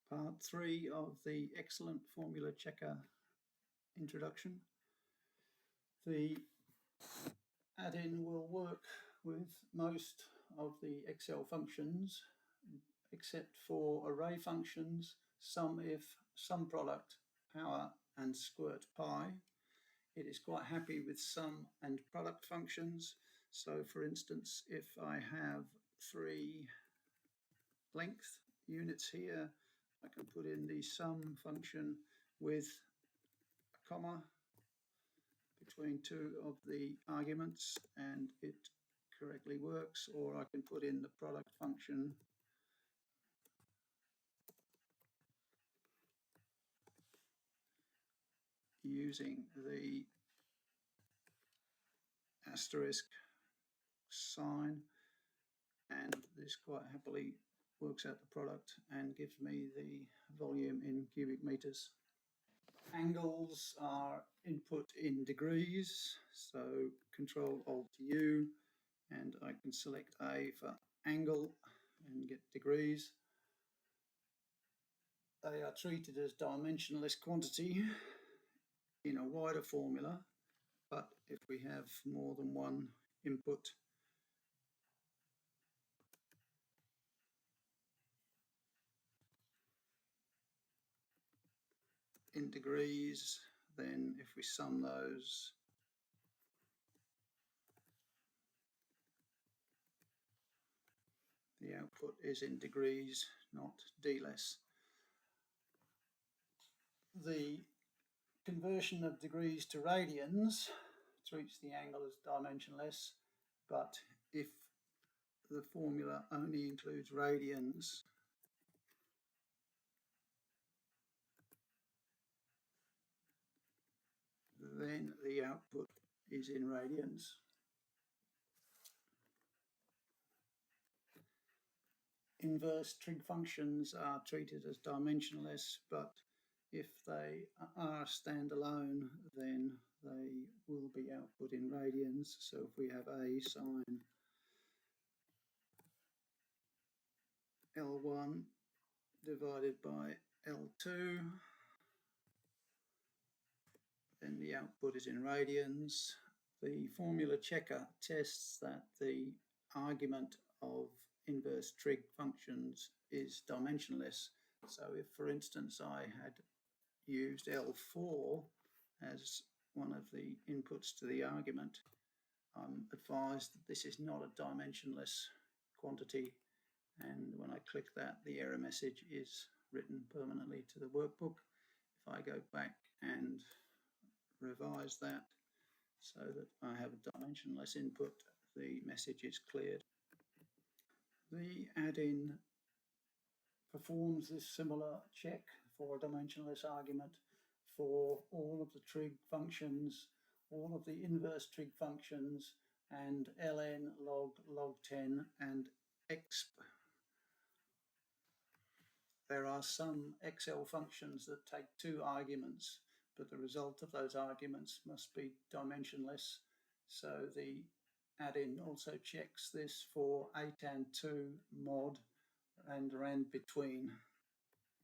Part 3 of the Excellent Formula Checker introduction. The add-in will work with most of the Excel functions except for array functions, sum if, sum product, power and squirt pi. It is quite happy with sum and product functions. So for instance, if I have 3 length units here, I can put in the sum function with a comma between 2 of the arguments and it correctly works, or I can put in the product function using the asterisk sign, and this quite happily works out the product and gives me the volume in cubic meters. Angles are input in degrees, so Control Alt U, and I can select A for angle and get degrees. They are treated as dimensionless quantity in a wider formula, but if we have more than one input, in degrees, then if we sum those, the output is in degrees, not d-less. The conversion of degrees to radians treats the angle as dimensionless, but if the formula only includes radians, then the output is in radians. Inverse trig functions are treated as dimensionless, but if they are standalone, then they will be output in radians. So if we have A sine L1 divided by L2, then the output is in radians. The formula checker tests that the argument of inverse trig functions is dimensionless. So if, for instance, I had used L4 as one of the inputs to the argument, I'm advised that this is not a dimensionless quantity, and when I click that, the error message is written permanently to the workbook. If I go back and revise that so that I have a dimensionless input, the message is cleared. The add-in performs this similar check for a dimensionless argument for all of the trig functions, all of the inverse trig functions, and ln, log, log10, and exp. There are some Excel functions that take 2 arguments, but the result of those arguments must be dimensionless. So the add-in also checks this for atan2 mod and rand between.